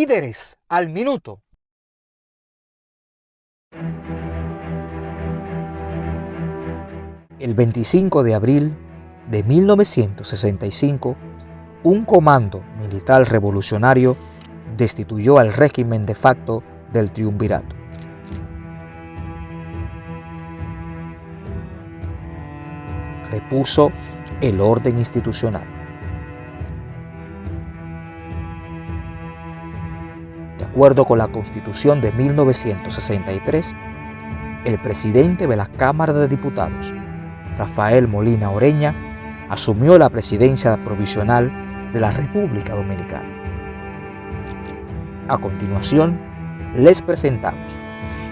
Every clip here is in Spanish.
Líderes al Minuto. El 25 de abril de 1965, un comando militar revolucionario destituyó al régimen de facto del triunvirato. Repuso el orden institucional. De acuerdo con la Constitución de 1963, el presidente de la Cámara de Diputados, Rafael Molina Ureña, asumió la presidencia provisional de la República Dominicana. A continuación, les presentamos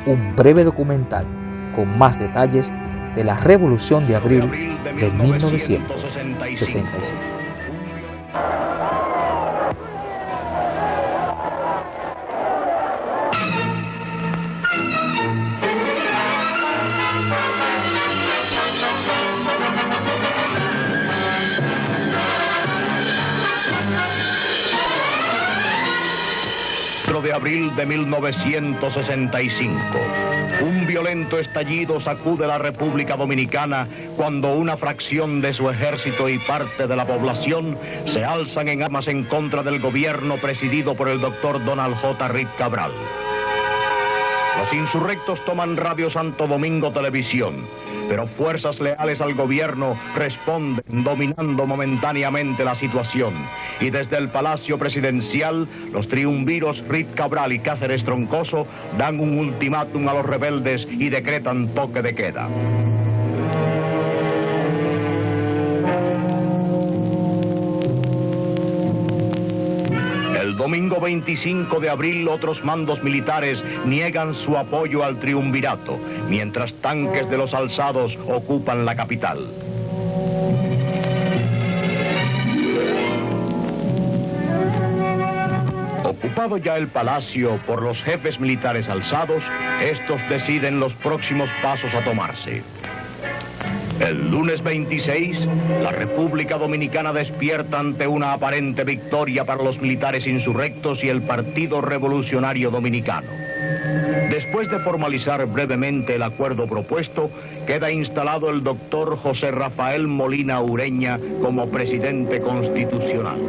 un breve documental con más detalles de la Revolución de Abril de 1965. De abril de 1965. Un violento estallido sacude la República Dominicana cuando una fracción de su ejército y parte de la población se alzan en armas en contra del gobierno presidido por el doctor Donald J. Reed Cabral. Los insurrectos toman Radio Santo Domingo Televisión, pero fuerzas leales al gobierno responden dominando momentáneamente la situación. Y desde el Palacio Presidencial, los triunviros Reed Cabral y Cáceres Troncoso dan un ultimátum a los rebeldes y decretan toque de queda. El domingo 25 de abril, otros mandos militares niegan su apoyo al triunvirato, mientras tanques de los alzados ocupan la capital. Ocupado ya el palacio por los jefes militares alzados, estos deciden los próximos pasos a tomarse. El lunes 26, la República Dominicana despierta ante una aparente victoria para los militares insurrectos y el Partido Revolucionario Dominicano. Después de formalizar brevemente el acuerdo propuesto, queda instalado el doctor José Rafael Molina Ureña como presidente constitucional.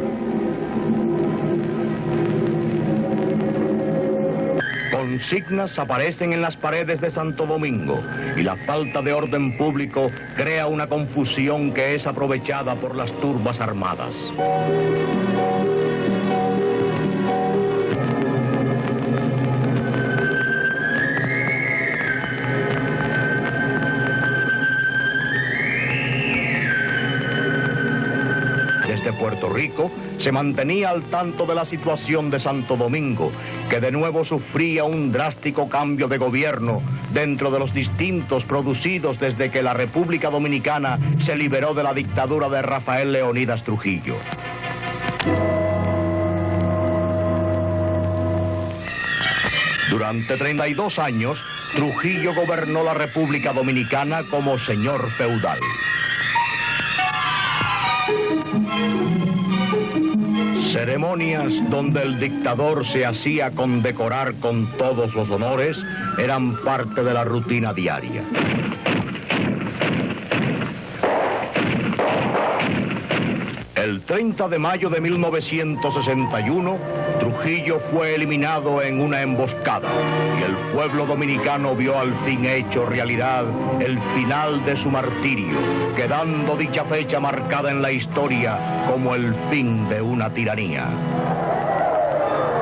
Consignas aparecen en las paredes de Santo Domingo y la falta de orden público crea una confusión que es aprovechada por las turbas armadas. Desde Puerto Rico se mantenía al tanto de la situación de Santo Domingo, que de nuevo sufría un drástico cambio de gobierno dentro de los distintos producidos desde que la República Dominicana se liberó de la dictadura de Rafael Leónidas Trujillo. Durante 32 años, Trujillo gobernó la República Dominicana como señor feudal. Ceremonias donde el dictador se hacía condecorar con todos los honores eran parte de la rutina diaria. El 30 de mayo de 1961, Trujillo fue eliminado en una emboscada y el pueblo dominicano vio al fin hecho realidad el final de su martirio, quedando dicha fecha marcada en la historia como el fin de una tiranía.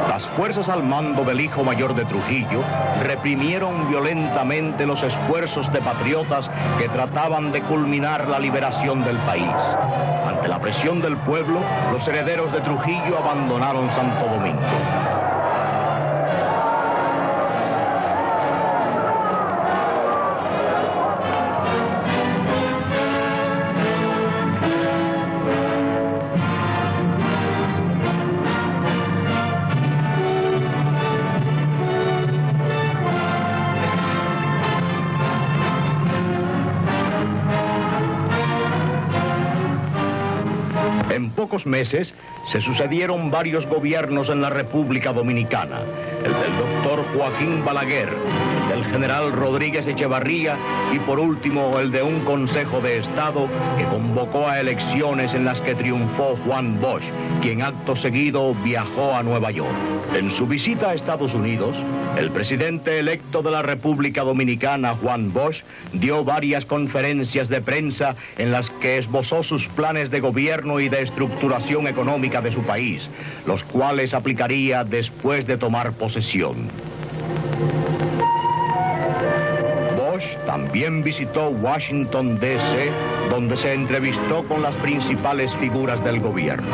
Las fuerzas al mando del hijo mayor de Trujillo reprimieron violentamente los esfuerzos de patriotas que trataban de culminar la liberación del país. Ante la presión del pueblo, los herederos de Trujillo abandonaron Santo Domingo. En pocos meses se sucedieron varios gobiernos en la República Dominicana. El del doctor Joaquín Balaguer, el del general Rodríguez Echevarría y por último el de un Consejo de Estado que convocó a elecciones en las que triunfó Juan Bosch, quien acto seguido viajó a Nueva York. En su visita a Estados Unidos, el presidente electo de la República Dominicana, Juan Bosch, dio varias conferencias de prensa en las que esbozó sus planes de gobierno y de estructuración económica de su país, los cuales aplicaría después de tomar posesión. Bosch también visitó Washington, D.C., donde se entrevistó con las principales figuras del gobierno.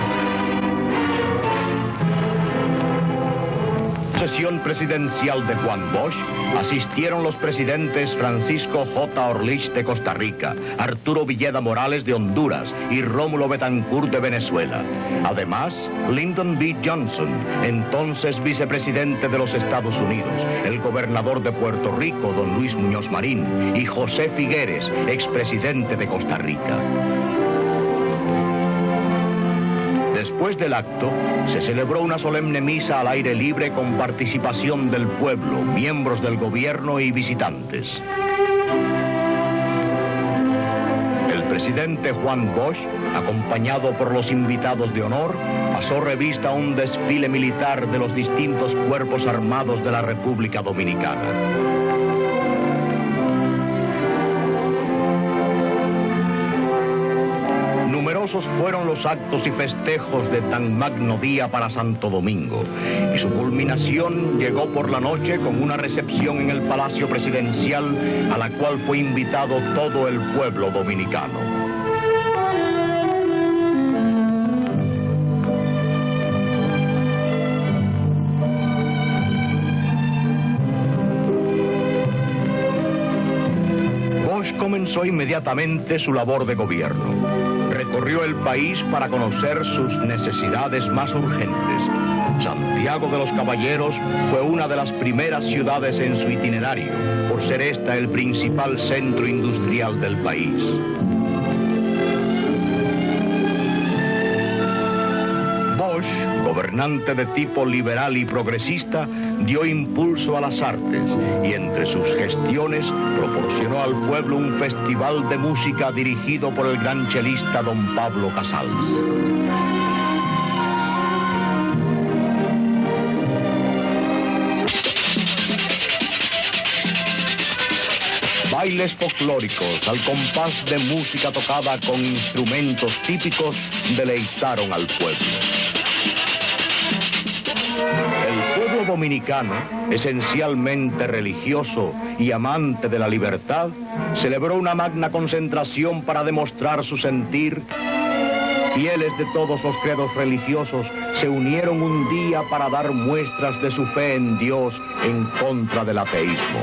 Sesión presidencial de Juan Bosch asistieron los presidentes Francisco J. Orlich de Costa Rica, Arturo Villeda Morales de Honduras y Rómulo Betancourt de Venezuela. Además, Lyndon B. Johnson, entonces vicepresidente de los Estados Unidos, el gobernador de Puerto Rico, don Luis Muñoz Marín, y José Figueres, expresidente de Costa Rica. Después del acto, se celebró una solemne misa al aire libre con participación del pueblo, miembros del gobierno y visitantes. El presidente Juan Bosch, acompañado por los invitados de honor, pasó revista a un desfile militar de los distintos cuerpos armados de la República Dominicana. Numerosos fueron los actos y festejos de tan magno día para Santo Domingo, y su culminación llegó por la noche con una recepción en el Palacio Presidencial a la cual fue invitado todo el pueblo dominicano. Bosch comenzó inmediatamente su labor de gobierno. Recorrió el país para conocer sus necesidades más urgentes. Santiago de los Caballeros fue una de las primeras ciudades en su itinerario, por ser esta el principal centro industrial del país. Bosch, gobernante de tipo liberal y progresista, dio impulso a las artes y entre sus gestiones proporcionó al pueblo un festival de música dirigido por el gran chelista don Pablo Casals. Bailes folclóricos al compás de música tocada con instrumentos típicos deleitaron al pueblo. El pueblo dominicano, esencialmente religioso y amante de la libertad, celebró una magna concentración para demostrar su sentir. Fieles de todos los credos religiosos se unieron un día para dar muestras de su fe en Dios en contra del ateísmo.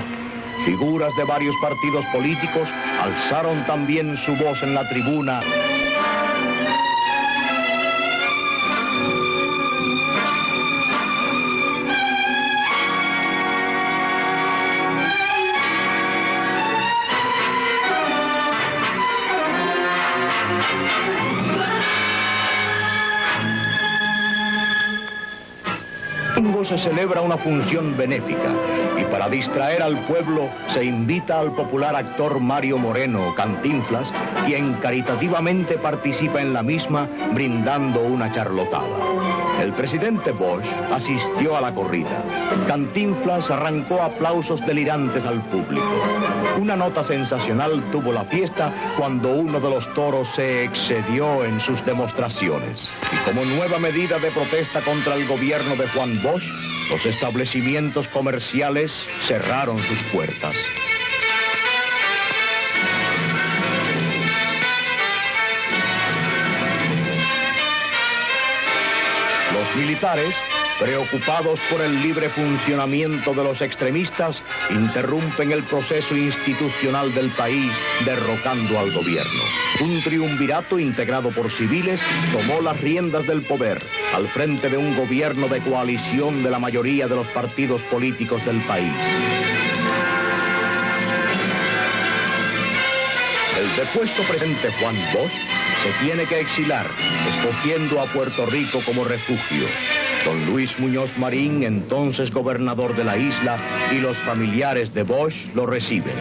Figuras de varios partidos políticos alzaron también su voz en la tribuna. Se celebra una función benéfica y para distraer al pueblo se invita al popular actor Mario Moreno, Cantinflas, quien caritativamente participa en la misma brindando una charlotada. El presidente Bosch asistió a la corrida. Cantinflas arrancó aplausos delirantes al público. Una nota sensacional tuvo la fiesta cuando uno de los toros se excedió en sus demostraciones. Y como nueva medida de protesta contra el gobierno de Juan Bosch, los establecimientos comerciales cerraron sus puertas. Los militares, preocupados por el libre funcionamiento de los extremistas, interrumpen el proceso institucional del país, derrocando al gobierno. Un triunvirato integrado por civiles tomó las riendas del poder, al frente de un gobierno de coalición de la mayoría de los partidos políticos del país. El depuesto presidente Juan Bosch se tiene que exilar, escogiendo a Puerto Rico como refugio. Don Luis Muñoz Marín, entonces gobernador de la isla, y los familiares de Bosch lo reciben.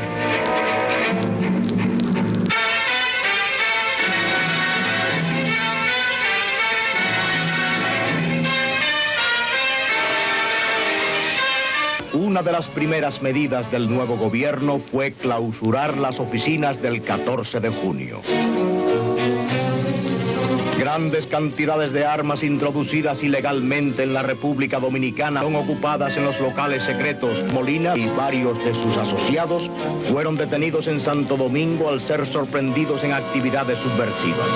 Una de las primeras medidas del nuevo gobierno fue clausurar las oficinas del 14 de junio. Grandes cantidades de armas introducidas ilegalmente en la República Dominicana son ocupadas en los locales secretos. Molina y varios de sus asociados fueron detenidos en Santo Domingo al ser sorprendidos en actividades subversivas.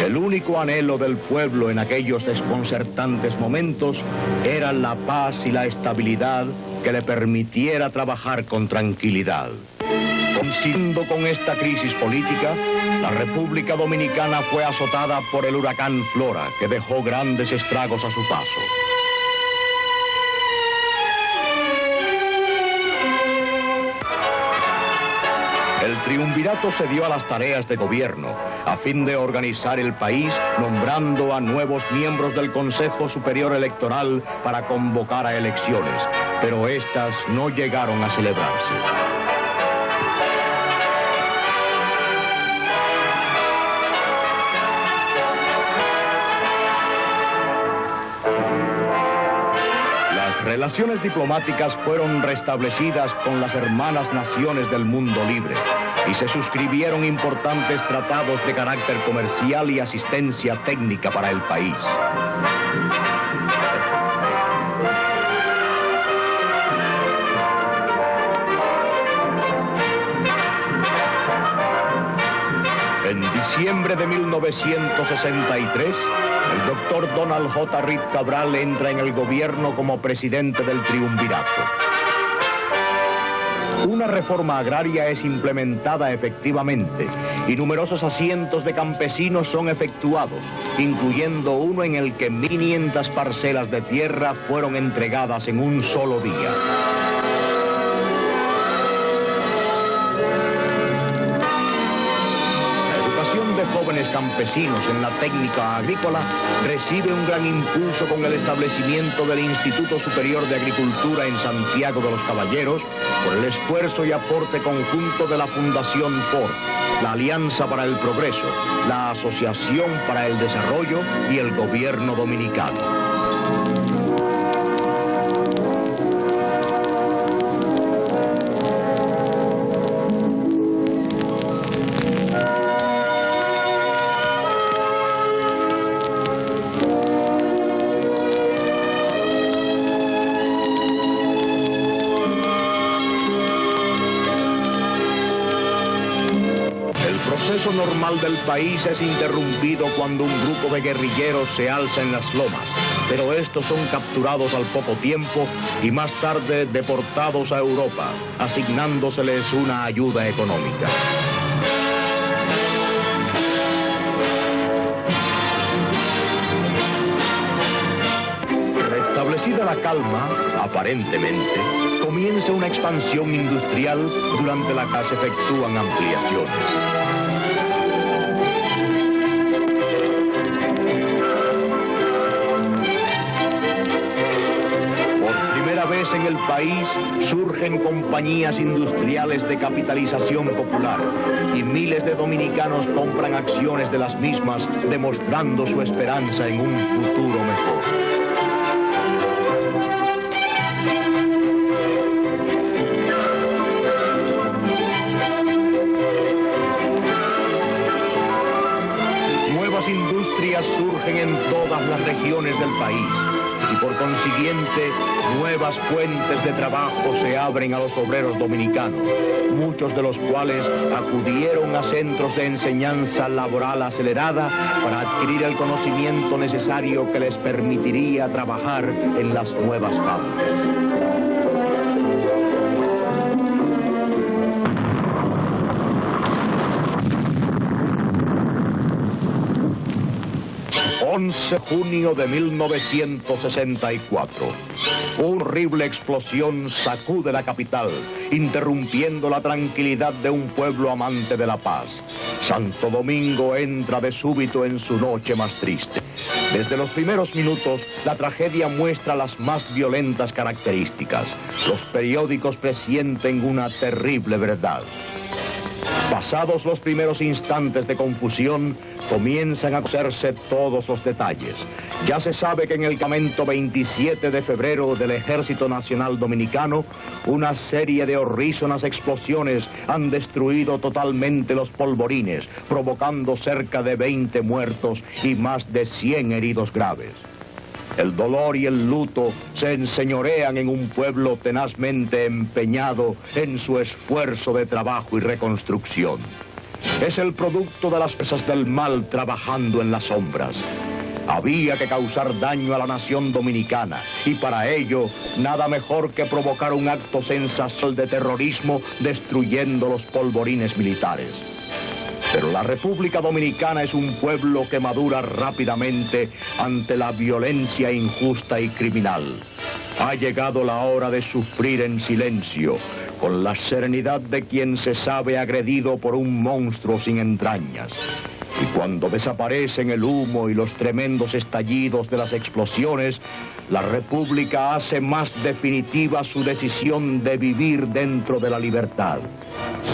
El único anhelo del pueblo en aquellos desconcertantes momentos era la paz y la estabilidad que le permitiera trabajar con tranquilidad. Coincidiendo con esta crisis política, la República Dominicana fue azotada por el huracán Flora, que dejó grandes estragos a su paso. El triunvirato se dio a las tareas de gobierno, a fin de organizar el país, nombrando a nuevos miembros del Consejo Superior Electoral para convocar a elecciones, pero estas no llegaron a celebrarse. Las relaciones diplomáticas fueron restablecidas con las hermanas naciones del mundo libre y se suscribieron importantes tratados de carácter comercial y asistencia técnica para el país. En diciembre de 1963, el doctor Donald J. Reed Cabral entra en el gobierno como presidente del triunvirato. Una reforma agraria es implementada efectivamente y numerosos asientos de campesinos son efectuados, incluyendo uno en el que 1.500 parcelas de tierra fueron entregadas en un solo día. Jóvenes campesinos en la técnica agrícola recibe un gran impulso con el establecimiento del Instituto Superior de Agricultura en Santiago de los Caballeros por el esfuerzo y aporte conjunto de la Fundación Ford, la Alianza para el Progreso, la Asociación para el Desarrollo y el Gobierno Dominicano. El proceso normal del país es interrumpido cuando un grupo de guerrilleros se alza en las lomas, pero estos son capturados al poco tiempo y más tarde deportados a Europa, asignándoseles una ayuda económica. Restablecida la calma, aparentemente, comienza una expansión industrial durante la que se efectúan ampliaciones. En el país surgen compañías industriales de capitalización popular y miles de dominicanos compran acciones de las mismas, demostrando su esperanza en un futuro mejor. Nuevas industrias surgen en todas las regiones del país. Y por consiguiente, nuevas fuentes de trabajo se abren a los obreros dominicanos, muchos de los cuales acudieron a centros de enseñanza laboral acelerada para adquirir el conocimiento necesario que les permitiría trabajar en las nuevas fábricas. 11 11 de junio de 1964. Una horrible explosión sacude la capital, interrumpiendo la tranquilidad de un pueblo amante de la paz. Santo Domingo entra de súbito en su noche más triste. Desde los primeros minutos, la tragedia muestra las más violentas características. Los periódicos presienten una terrible verdad. Pasados los primeros instantes de confusión, comienzan a conocerse todos los detalles. Ya se sabe que en el campamento 27 de febrero del Ejército Nacional Dominicano, una serie de horrísonas explosiones han destruido totalmente los polvorines, provocando cerca de 20 muertos y más de 100 heridos graves. El dolor y el luto se enseñorean en un pueblo tenazmente empeñado en su esfuerzo de trabajo y reconstrucción. Es el producto de las fuerzas del mal trabajando en las sombras. Había que causar daño a la nación dominicana y para ello nada mejor que provocar un acto sensacional de terrorismo destruyendo los polvorines militares. Pero la República Dominicana es un pueblo que madura rápidamente ante la violencia injusta y criminal. Ha llegado la hora de sufrir en silencio, con la serenidad de quien se sabe agredido por un monstruo sin entrañas. Y cuando desaparecen el humo y los tremendos estallidos de las explosiones, la República hace más definitiva su decisión de vivir dentro de la libertad.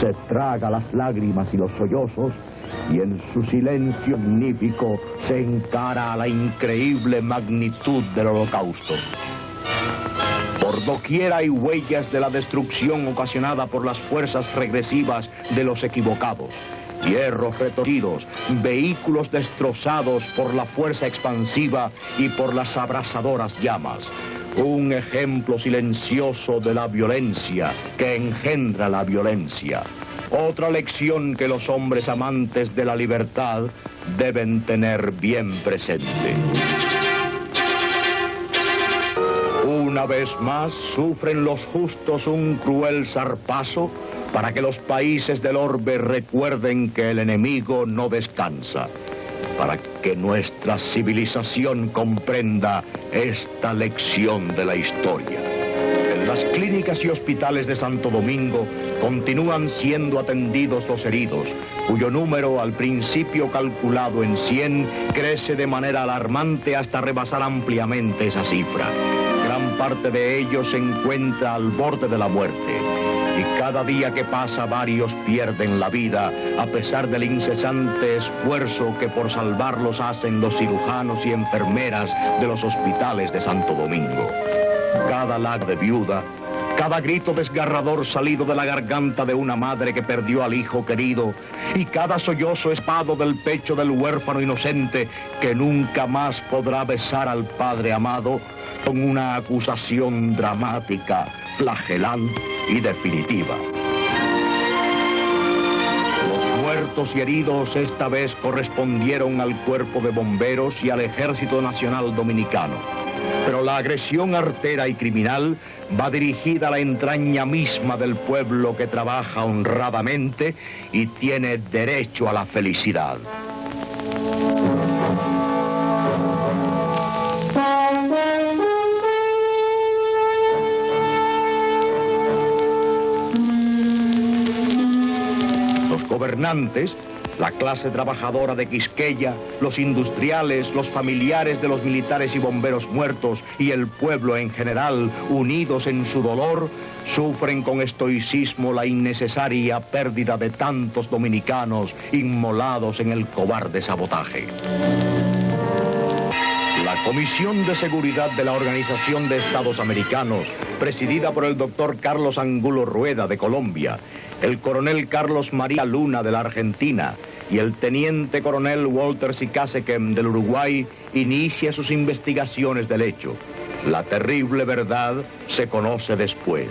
Se traga las lágrimas y los sollozos y en su silencio magnífico se encara a la increíble magnitud del holocausto. Por doquier hay huellas de la destrucción ocasionada por las fuerzas regresivas de los equivocados. Hierros retorcidos, vehículos destrozados por la fuerza expansiva y por las abrasadoras llamas. Un ejemplo silencioso de la violencia que engendra la violencia. Otra lección que los hombres amantes de la libertad deben tener bien presente. Una vez más sufren los justos un cruel zarpazo para que los países del orbe recuerden que el enemigo no descansa, para que nuestra civilización comprenda esta lección de la historia. En las clínicas y hospitales de Santo Domingo continúan siendo atendidos los heridos, cuyo número, al principio calculado en 100, crece de manera alarmante hasta rebasar ampliamente esa cifra. Gran parte de ellos se encuentra al borde de la muerte. Y cada día que pasa varios pierden la vida a pesar del incesante esfuerzo que por salvarlos hacen los cirujanos y enfermeras de los hospitales de Santo Domingo. Cada lágrima de viuda, cada grito desgarrador salido de la garganta de una madre que perdió al hijo querido y cada sollozo espado del pecho del huérfano inocente que nunca más podrá besar al padre amado son una acusación dramática, flagelante y definitiva. Los muertos y heridos esta vez correspondieron al Cuerpo de Bomberos y al Ejército Nacional Dominicano. Pero la agresión artera y criminal va dirigida a la entraña misma del pueblo que trabaja honradamente y tiene derecho a la felicidad. Los gobernantes, la clase trabajadora de Quisqueya, los industriales, los familiares de los militares y bomberos muertos y el pueblo en general, unidos en su dolor, sufren con estoicismo la innecesaria pérdida de tantos dominicanos inmolados en el cobarde sabotaje. La Comisión de Seguridad de la Organización de Estados Americanos, presidida por el doctor Carlos Angulo Rueda de Colombia, el coronel Carlos María Luna de la Argentina y el teniente coronel Walter Sicasequem del Uruguay, inicia sus investigaciones del hecho. La terrible verdad se conoce después.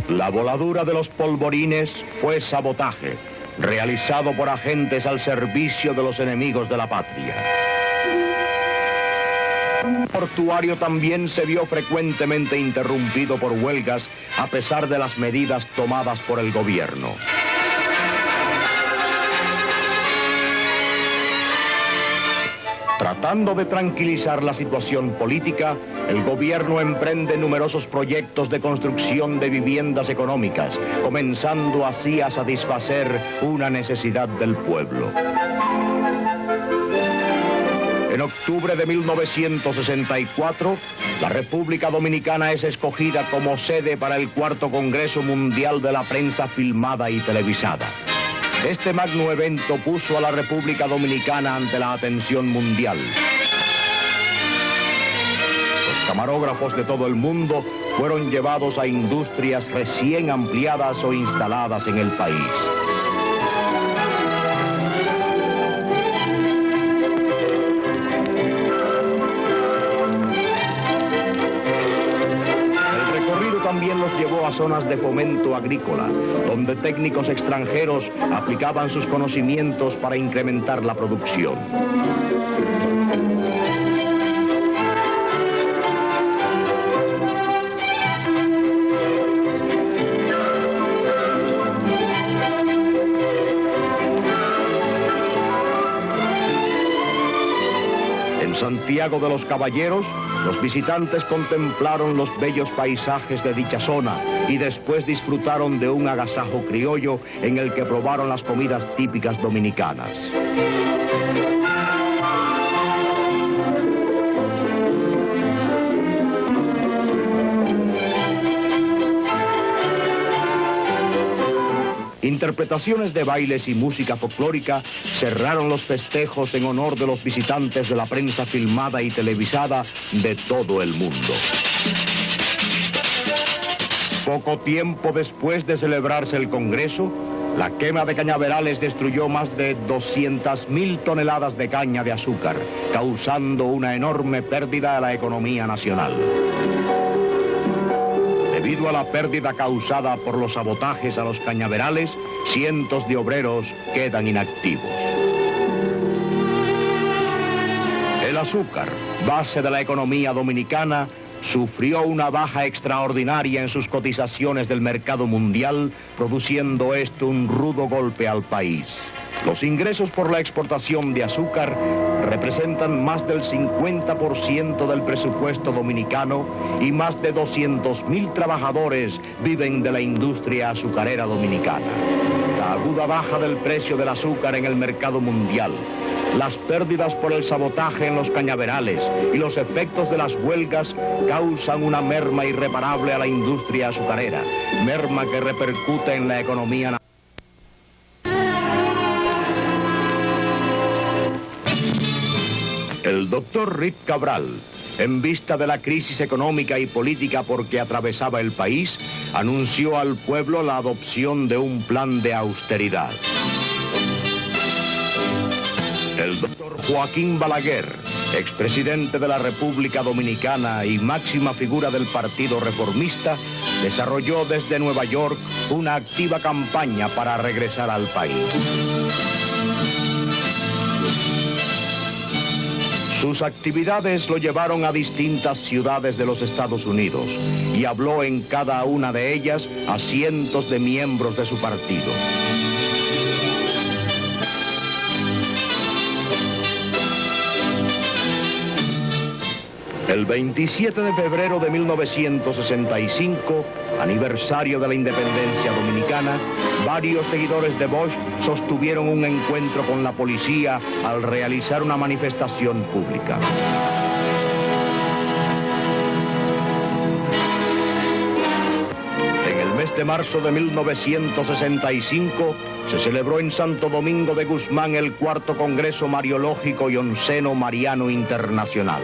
La voladura de los polvorines fue sabotaje, realizado por agentes al servicio de los enemigos de la patria. El portuario también se vio frecuentemente interrumpido por huelgas a pesar de las medidas tomadas por el gobierno. Tratando de tranquilizar la situación política, el gobierno emprende numerosos proyectos de construcción de viviendas económicas, comenzando así a satisfacer una necesidad del pueblo. En octubre de 1964, la República Dominicana es escogida como sede para el cuarto Congreso Mundial de la Prensa Filmada y Televisada. Este magno evento puso a la República Dominicana ante la atención mundial. Los camarógrafos de todo el mundo fueron llevados a industrias recién ampliadas o instaladas en el país. También los llevó a zonas de fomento agrícola, donde técnicos extranjeros aplicaban sus conocimientos para incrementar la producción. En Santiago de los Caballeros, los visitantes contemplaron los bellos paisajes de dicha zona y después disfrutaron de un agasajo criollo en el que probaron las comidas típicas dominicanas. Interpretaciones de bailes y música folclórica cerraron los festejos en honor de los visitantes de la prensa filmada y televisada de todo el mundo. Poco tiempo después de celebrarse el Congreso, la quema de cañaverales destruyó más de 200.000 toneladas de caña de azúcar, causando una enorme pérdida a la economía nacional. Debido a la pérdida causada por los sabotajes a los cañaverales, cientos de obreros quedan inactivos. El azúcar, base de la economía dominicana, sufrió una baja extraordinaria en sus cotizaciones del mercado mundial, produciendo esto un rudo golpe al país. Los ingresos por la exportación de azúcar representan más del 50% del presupuesto dominicano y más de 200.000 trabajadores viven de la industria azucarera dominicana. La aguda baja del precio del azúcar en el mercado mundial, las pérdidas por el sabotaje en los cañaverales y los efectos de las huelgas causan una merma irreparable a la industria azucarera, merma que repercute en la economía nacional. El doctor Rick Cabral, en vista de la crisis económica y política por que atravesaba el país, anunció al pueblo la adopción de un plan de austeridad. El doctor Joaquín Balaguer, expresidente de la República Dominicana y máxima figura del Partido Reformista, desarrolló desde Nueva York una activa campaña para regresar al país. Sus actividades lo llevaron a distintas ciudades de los Estados Unidos y habló en cada una de ellas a cientos de miembros de su partido. El 27 de febrero de 1965, aniversario de la independencia dominicana, varios seguidores de Bosch sostuvieron un encuentro con la policía al realizar una manifestación pública. En el mes de marzo de 1965 se celebró en Santo Domingo de Guzmán el cuarto Congreso Mariológico y Onceno Mariano Internacional.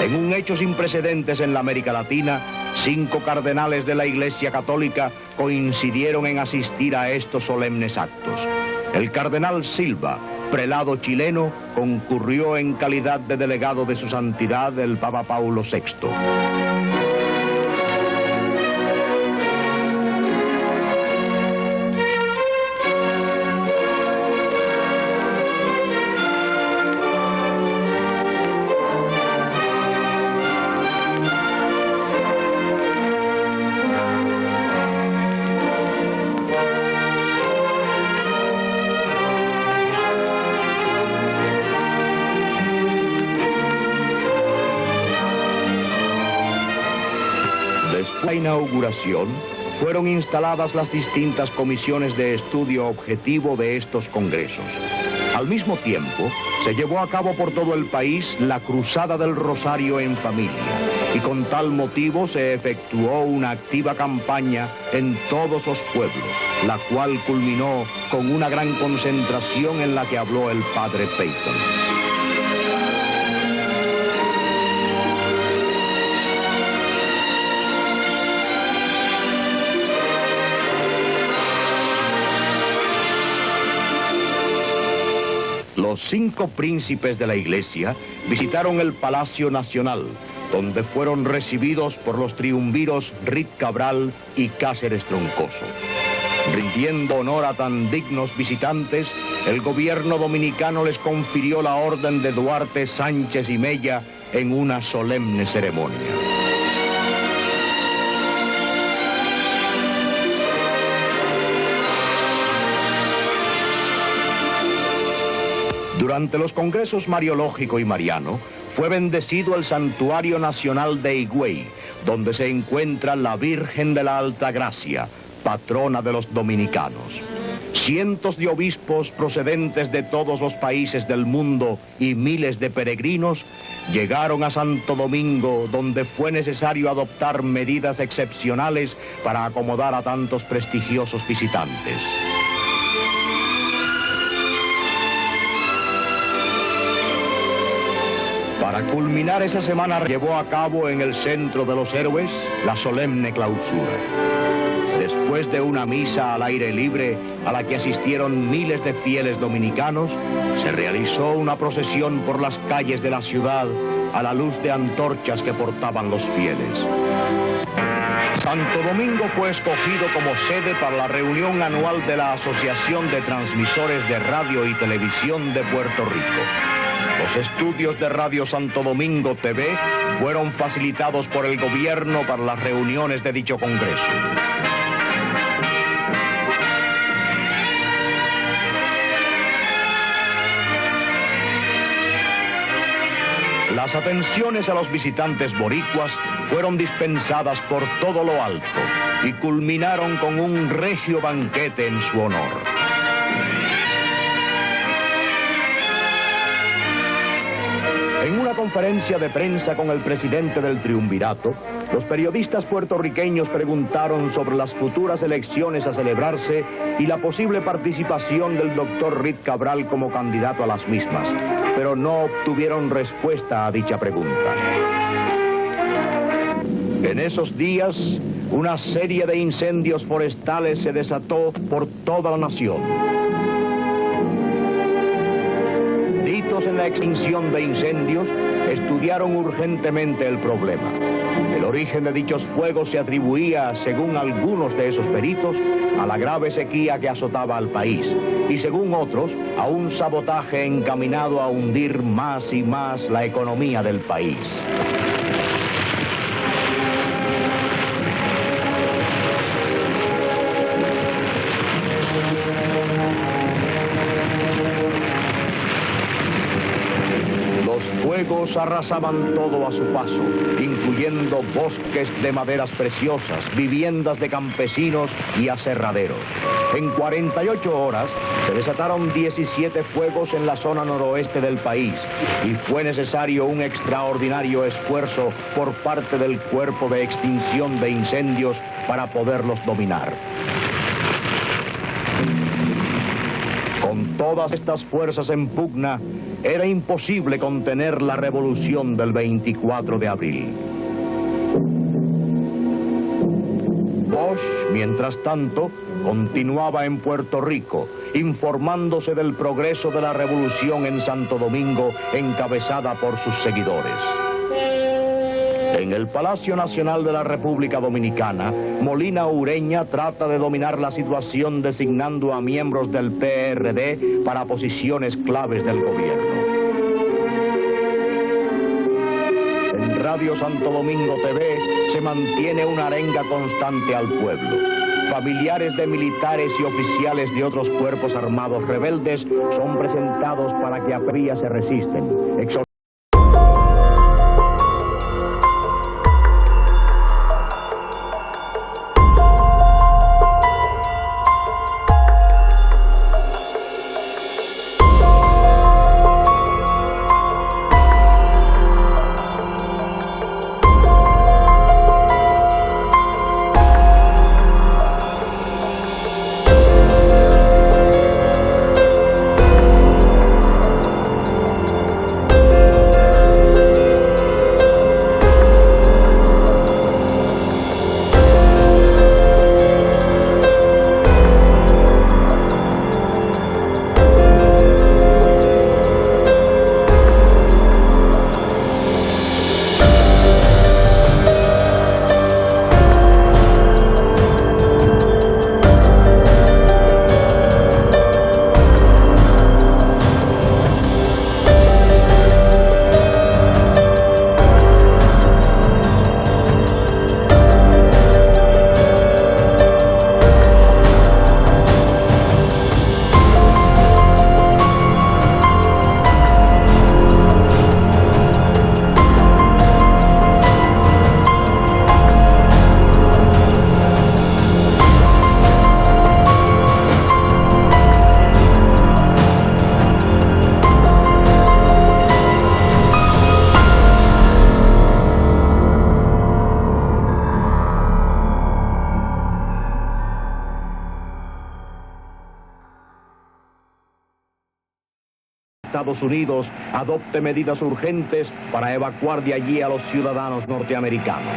En un hecho sin precedentes en la América Latina, 5 cardenales de la Iglesia Católica coincidieron en asistir a estos solemnes actos. El cardenal Silva, prelado chileno, concurrió en calidad de delegado de su santidad el Papa Paulo VI. inauguración fueron instaladas las distintas comisiones de estudio objetivo de estos congresos. Al mismo tiempo, se llevó a cabo por todo el país la Cruzada del Rosario en familia, y con tal motivo se efectuó una activa campaña en todos los pueblos, la cual culminó con una gran concentración en la que habló el padre Peyton. Los 5 príncipes de la iglesia visitaron el Palacio Nacional, donde fueron recibidos por los triunviros Rit Cabral y Cáceres Troncoso. Rindiendo honor a tan dignos visitantes, el gobierno dominicano les confirió la orden de Duarte, Sánchez y Mella en una solemne ceremonia. Durante los congresos Mariológico y Mariano, fue bendecido el Santuario Nacional de Higüey, donde se encuentra la Virgen de la Altagracia, patrona de los dominicanos. Cientos de obispos procedentes de todos los países del mundo y miles de peregrinos llegaron a Santo Domingo, donde fue necesario adoptar medidas excepcionales para acomodar a tantos prestigiosos visitantes. Para culminar esa semana llevó a cabo en el Centro de los Héroes la solemne clausura. Después de una misa al aire libre a la que asistieron miles de fieles dominicanos, se realizó una procesión por las calles de la ciudad a la luz de antorchas que portaban los fieles. Santo Domingo fue escogido como sede para la reunión anual de la Asociación de Transmisores de Radio y Televisión de Puerto Rico. Los estudios de Radio Santo Domingo TV fueron facilitados por el gobierno para las reuniones de dicho congreso. Las atenciones a los visitantes boricuas fueron dispensadas por todo lo alto y culminaron con un regio banquete en su honor. En una conferencia de prensa con el presidente del triunvirato, los periodistas puertorriqueños preguntaron sobre las futuras elecciones a celebrarse y la posible participación del doctor Rit Cabral como candidato a las mismas, pero no obtuvieron respuesta a dicha pregunta. En esos días, una serie de incendios forestales se desató por toda la nación. En la extinción de incendios, estudiaron urgentemente el problema. El origen de dichos fuegos se atribuía, según algunos de esos peritos, a la grave sequía que azotaba al país, y según otros, a un sabotaje encaminado a hundir más y más la economía del país. Fuegos arrasaban todo a su paso, incluyendo bosques de maderas preciosas, viviendas de campesinos y aserraderos. En 48 horas se desataron 17 fuegos en la zona noroeste del país y fue necesario un extraordinario esfuerzo por parte del Cuerpo de Extinción de Incendios para poderlos dominar. Con todas estas fuerzas en pugna, era imposible contener la revolución del 24 de abril. Bosch, mientras tanto, continuaba en Puerto Rico, informándose del progreso de la revolución en Santo Domingo, encabezada por sus seguidores. En el Palacio Nacional de la República Dominicana, Molina Ureña trata de dominar la situación designando a miembros del PRD para posiciones claves del gobierno. En Radio Santo Domingo TV se mantiene una arenga constante al pueblo. Familiares de militares y oficiales de otros cuerpos armados rebeldes son presentados para que a Pía se resisten. Estados Unidos adopte medidas urgentes para evacuar de allí a los ciudadanos norteamericanos.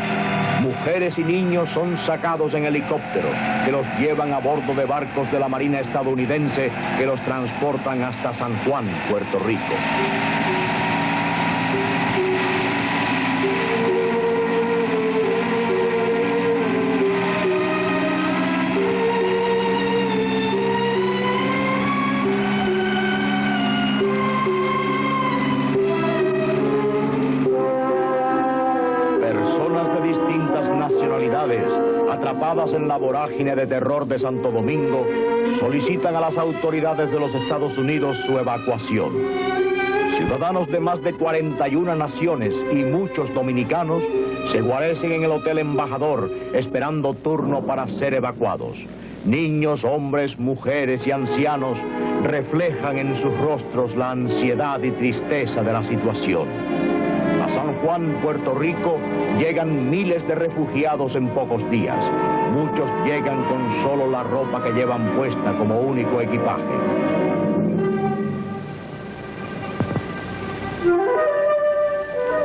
Mujeres y niños son sacados en helicóptero, que los llevan a bordo de barcos de la Marina estadounidense que los transportan hasta San Juan, Puerto Rico. Atrapadas en la vorágine de terror de Santo Domingo, solicitan a las autoridades de los Estados Unidos su evacuación. Ciudadanos de más de 41 naciones y muchos dominicanos se guarecen en el Hotel Embajador esperando turno para ser evacuados. Niños, hombres, mujeres y ancianos reflejan en sus rostros la ansiedad y tristeza de la situación. A San Juan, Puerto Rico, llegan miles de refugiados en pocos días. Muchos llegan con solo la ropa que llevan puesta como único equipaje.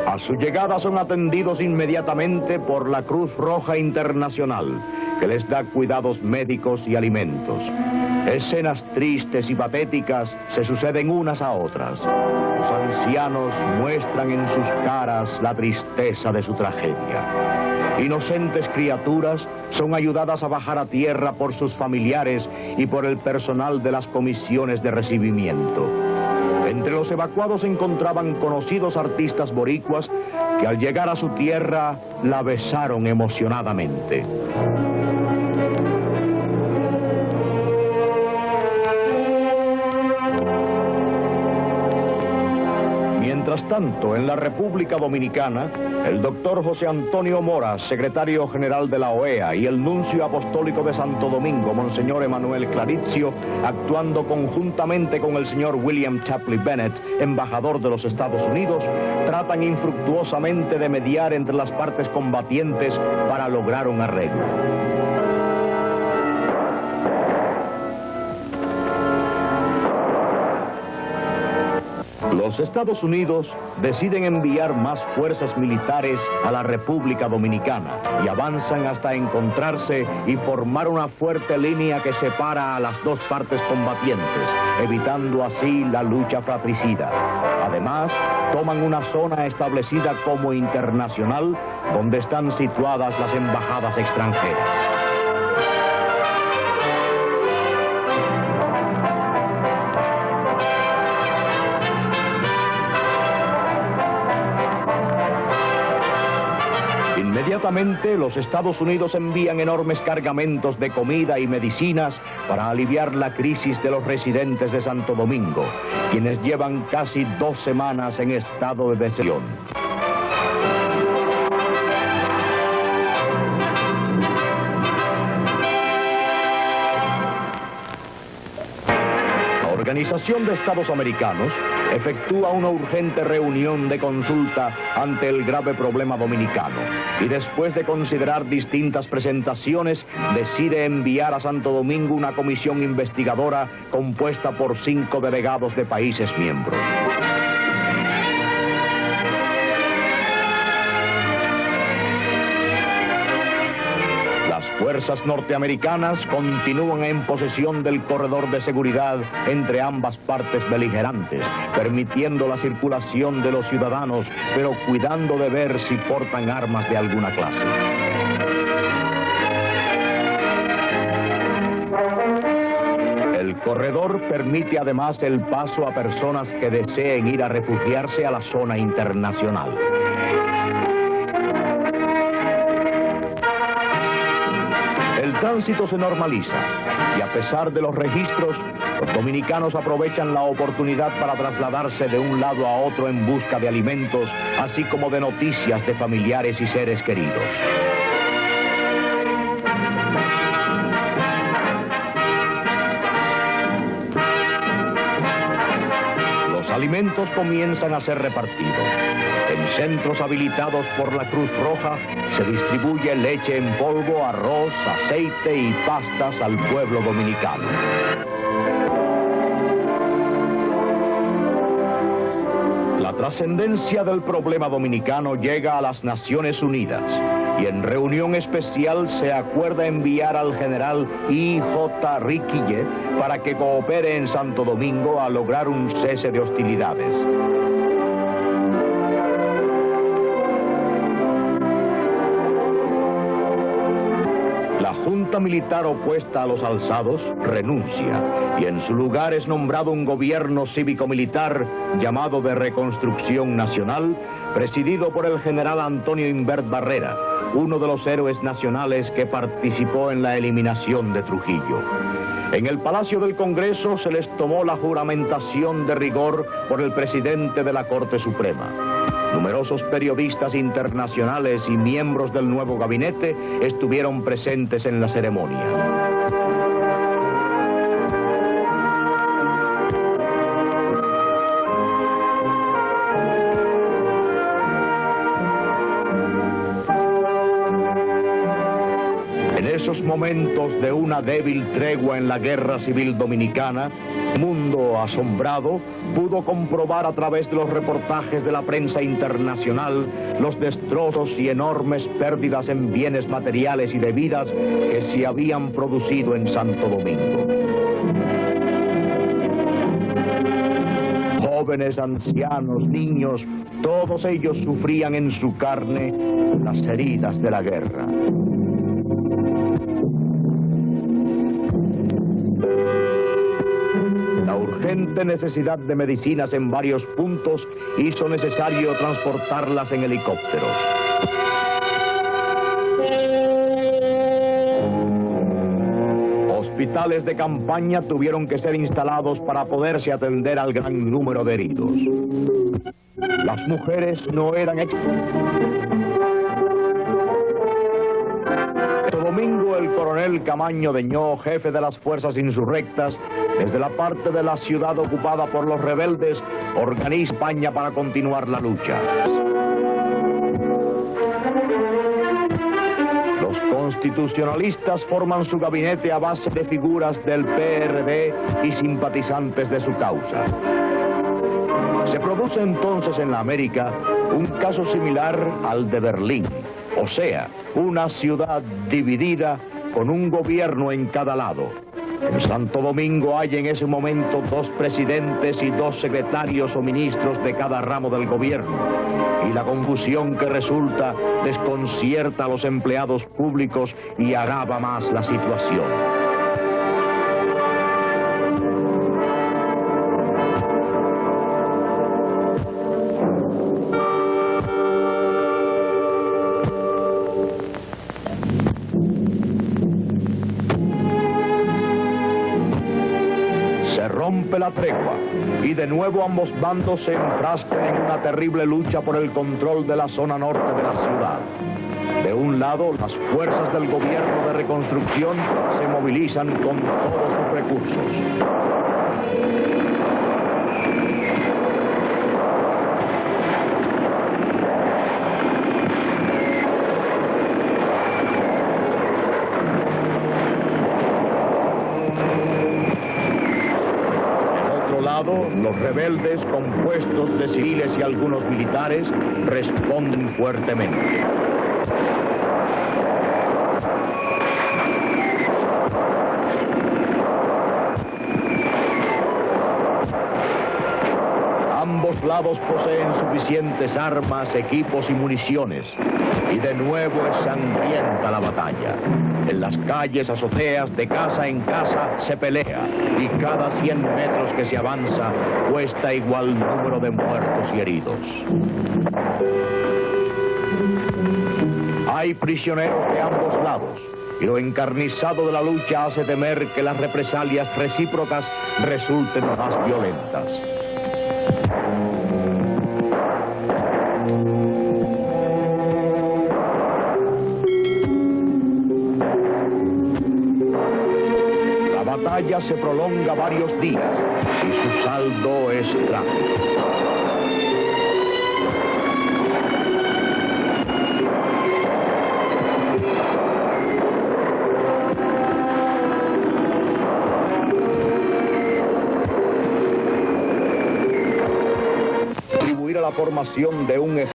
A su llegada son atendidos inmediatamente por la Cruz Roja Internacional, que les da cuidados médicos y alimentos. Escenas tristes y patéticas se suceden unas a otras. Los ancianos muestran en sus caras la tristeza de su tragedia. Inocentes criaturas son ayudadas a bajar a tierra por sus familiares y por el personal de las comisiones de recibimiento. Entre los evacuados se encontraban conocidos artistas boricuas que al llegar a su tierra la besaron emocionadamente. Mientras tanto, en la República Dominicana, el doctor José Antonio Mora, secretario general de la OEA, y el nuncio apostólico de Santo Domingo, Monseñor Emanuel Clarizio, actuando conjuntamente con el señor William Tapley Bennett, embajador de los Estados Unidos, tratan infructuosamente de mediar entre las partes combatientes para lograr un arreglo. Los Estados Unidos deciden enviar más fuerzas militares a la República Dominicana y avanzan hasta encontrarse y formar una fuerte línea que separa a las dos partes combatientes, evitando así la lucha fratricida. Además, toman una zona establecida como internacional, donde están situadas las embajadas extranjeras. Inmediatamente, los Estados Unidos envían enormes cargamentos de comida y medicinas para aliviar la crisis de los residentes de Santo Domingo, quienes llevan casi 2 semanas en estado de deserción. La Organización de Estados Americanos efectúa una urgente reunión de consulta ante el grave problema dominicano y después de considerar distintas presentaciones decide enviar a Santo Domingo una comisión investigadora compuesta por 5 delegados de países miembros. Fuerzas norteamericanas continúan en posesión del corredor de seguridad entre ambas partes beligerantes, permitiendo la circulación de los ciudadanos, pero cuidando de ver si portan armas de alguna clase. El corredor permite además el paso a personas que deseen ir a refugiarse a la zona internacional. El tránsito se normaliza y a pesar de los registros, los dominicanos aprovechan la oportunidad para trasladarse de un lado a otro en busca de alimentos, así como de noticias de familiares y seres queridos. Los alimentos comienzan a ser repartidos. En centros habilitados por la Cruz Roja se distribuye leche en polvo, arroz, aceite y pastas al pueblo dominicano. La trascendencia del problema dominicano llega a las Naciones Unidas y en reunión especial se acuerda enviar al general I.J. Riquille para que coopere en Santo Domingo a lograr un cese de hostilidades. La Junta Militar opuesta a los alzados renuncia y en su lugar es nombrado un gobierno cívico-militar llamado de Reconstrucción Nacional, presidido por el general Antonio Imbert Barrera, uno de los héroes nacionales que participó en la eliminación de Trujillo. En el Palacio del Congreso se les tomó la juramentación de rigor por el presidente de la Corte Suprema. Numerosos periodistas internacionales y miembros del nuevo gabinete estuvieron presentes en la ceremonia. En esos momentos de una débil tregua en la guerra civil dominicana, mundo asombrado pudo comprobar a través de los reportajes de la prensa internacional los destrozos y enormes pérdidas en bienes materiales y de vidas que se habían producido en Santo Domingo. Jóvenes, ancianos, niños, todos ellos sufrían en su carne las heridas de la guerra. La urgente necesidad de medicinas en varios puntos hizo necesario transportarlas en helicópteros. Hospitales de campaña tuvieron que ser instalados para poderse atender al gran número de heridos. Las mujeres no eran Domingo, el coronel Camaño Deñó, jefe de las fuerzas insurrectas, desde la parte de la ciudad ocupada por los rebeldes, organiza España para continuar la lucha. Los constitucionalistas forman su gabinete a base de figuras del PRD y simpatizantes de su causa. Se produce entonces en la América un caso similar al de Berlín, o sea, una ciudad dividida con un gobierno en cada lado. En Santo Domingo hay en ese momento 2 presidentes y 2 secretarios o ministros de cada ramo del gobierno, y la confusión que resulta desconcierta a los empleados públicos y agrava más la situación. Rompe la tregua y de nuevo ambos bandos se enfrascan en una terrible lucha por el control de la zona norte de la ciudad. De un lado, las fuerzas del gobierno de reconstrucción se movilizan con todos sus recursos. Los rebeldes, compuestos de civiles y algunos militares, responden fuertemente. Ambos lados poseen suficientes armas, equipos y municiones, y de nuevo es sangrienta la batalla. En las calles, azoteas, de casa en casa, se pelea, y cada 100 metros que se avanza cuesta igual número de muertos y heridos. Hay prisioneros de ambos lados, y lo encarnizado de la lucha hace temer que las represalias recíprocas resulten más violentas. La batalla se prolonga varios días y su saldo es trágico. formación de un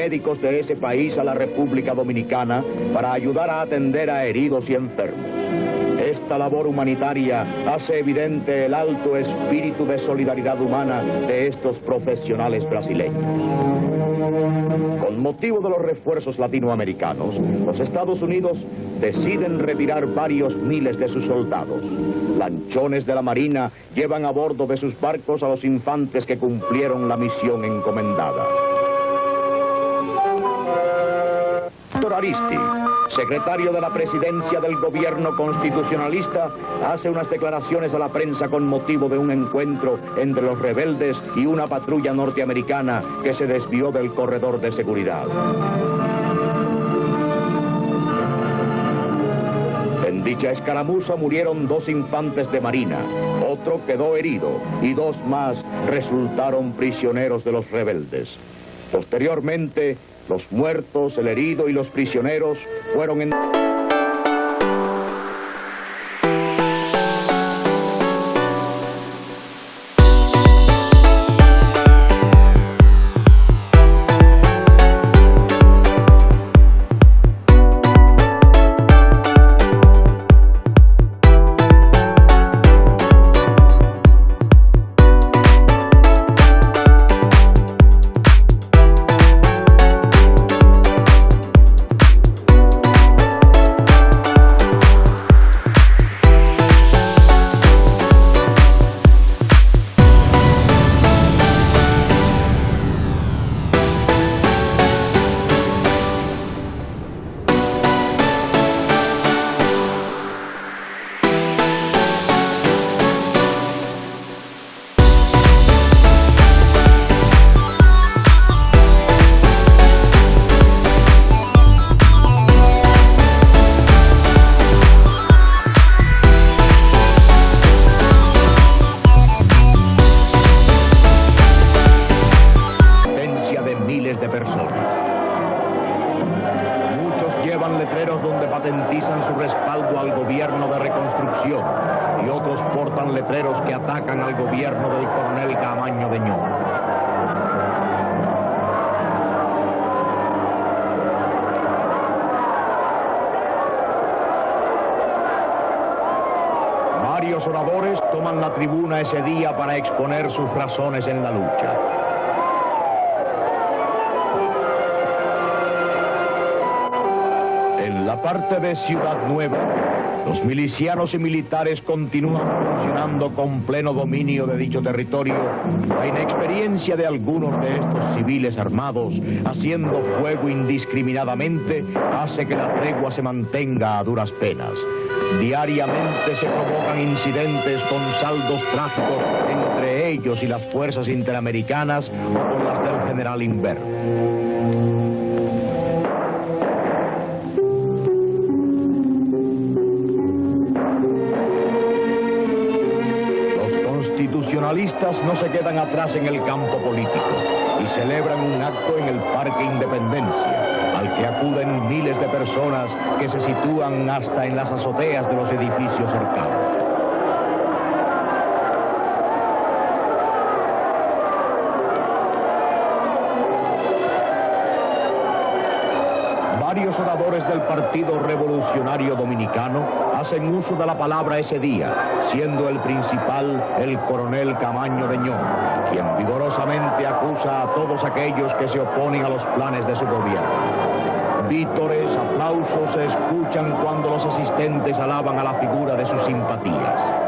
médicos de ese país a la República Dominicana para ayudar a atender a heridos y enfermos. Esta labor humanitaria hace evidente el alto espíritu de solidaridad humana de estos profesionales brasileños. Con motivo de los refuerzos latinoamericanos, los Estados Unidos deciden retirar varios miles de sus soldados. Lanchones de la Marina llevan a bordo de sus barcos a los infantes que cumplieron la misión encomendada. Aristi, secretario de la presidencia del gobierno constitucionalista, hace unas declaraciones a la prensa con motivo de un encuentro entre los rebeldes y una patrulla norteamericana que se desvió del corredor de seguridad. En dicha escaramuza murieron 2 infantes de marina, otro quedó herido y 2 más resultaron prisioneros de los rebeldes. Posteriormente, los muertos, el herido y los prisioneros fueron en... patentizan su respaldo al gobierno de reconstrucción y otros portan letreros que atacan al gobierno del coronel Camaño de Ñón. Varios oradores toman la tribuna ese día para exponer sus razones en la lucha. En la parte de Ciudad Nueva, los milicianos y militares continúan funcionando con pleno dominio de dicho territorio. La inexperiencia de algunos de estos civiles armados, haciendo fuego indiscriminadamente, hace que la tregua se mantenga a duras penas. Diariamente se provocan incidentes con saldos trágicos entre ellos y las fuerzas interamericanas o con las del general Inver. socialistas no se quedan atrás en el campo político y celebran un acto en el Parque Independencia, al que acuden miles de personas que se sitúan hasta en las azoteas de los edificios cercanos. Varios oradores del Partido Revolucionario Dominicano hacen uso de la palabra ese día, siendo el principal el coronel Camaño Deñón, quien vigorosamente acusa a todos aquellos que se oponen a los planes de su gobierno. Vítores, aplausos se escuchan cuando los asistentes alaban a la figura de sus simpatías.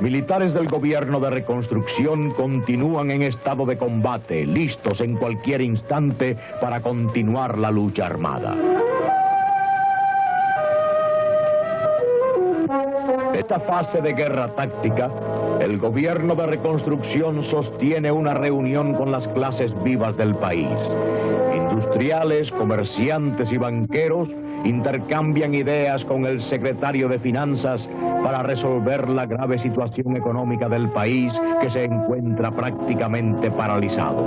Militares del gobierno de reconstrucción continúan en estado de combate, listos en cualquier instante para continuar la lucha armada. Esta fase de guerra táctica, el gobierno de reconstrucción sostiene una reunión con las clases vivas del país. Industriales, comerciantes y banqueros intercambian ideas con el secretario de Finanzas para resolver la grave situación económica del país que se encuentra prácticamente paralizado.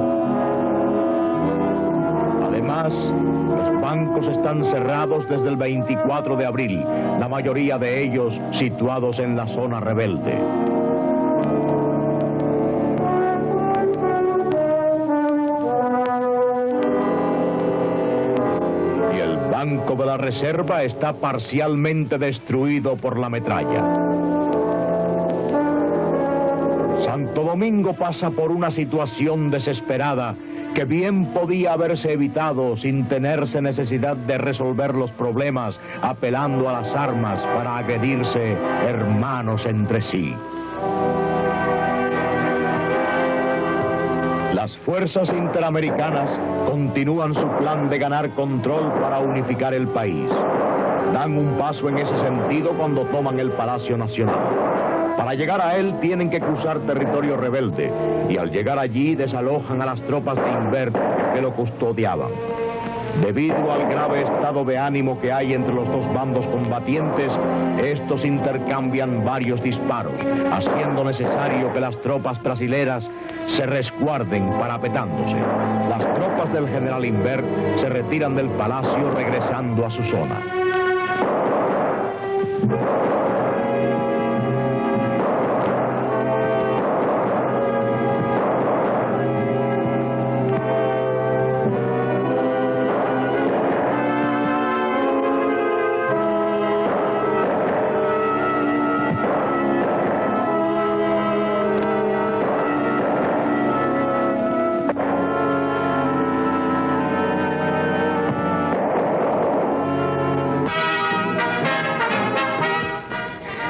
Además, los bancos están cerrados desde el 24 de abril, la mayoría de ellos situados en la zona rebelde. Y el Banco de la Reserva está parcialmente destruido por la metralla. Santo Domingo pasa por una situación desesperada que bien podía haberse evitado sin tenerse necesidad de resolver los problemas apelando a las armas para agredirse hermanos entre sí. Las fuerzas interamericanas continúan su plan de ganar control para unificar el país. Dan un paso en ese sentido cuando toman el Palacio Nacional. Para llegar a él tienen que cruzar territorio rebelde y al llegar allí desalojan a las tropas de Invert que lo custodiaban. Debido al grave estado de ánimo que hay entre los dos bandos combatientes, estos intercambian varios disparos, haciendo necesario que las tropas brasileras se resguarden parapetándose. Las tropas del general Invert se retiran del palacio regresando a su zona.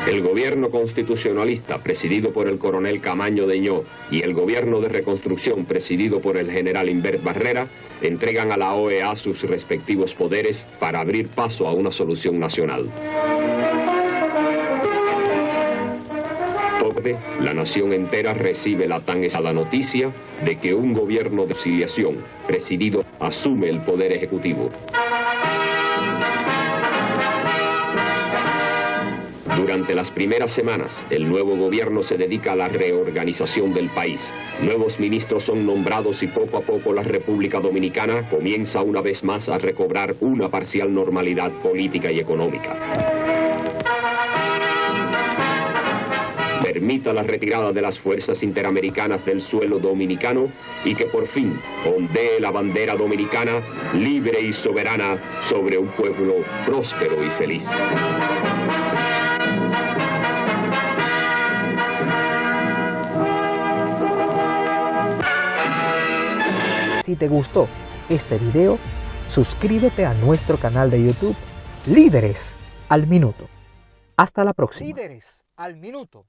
El gobierno constitucionalista, presidido por el coronel Camaño Deñó, y el gobierno de reconstrucción, presidido por el general Invert Barrera, entregan a la OEA sus respectivos poderes para abrir paso a una solución nacional. La nación entera recibe la tan esperada noticia de que un gobierno de conciliación, presidido, asume el poder ejecutivo. Durante las primeras semanas, el nuevo gobierno se dedica a la reorganización del país. Nuevos ministros son nombrados y poco a poco la República Dominicana comienza una vez más a recobrar una parcial normalidad política y económica. Permita la retirada de las fuerzas interamericanas del suelo dominicano y que por fin ondee la bandera dominicana libre y soberana sobre un pueblo próspero y feliz. Si te gustó este video, suscríbete a nuestro canal de YouTube Líderes al Minuto. Hasta la próxima. Líderes al Minuto.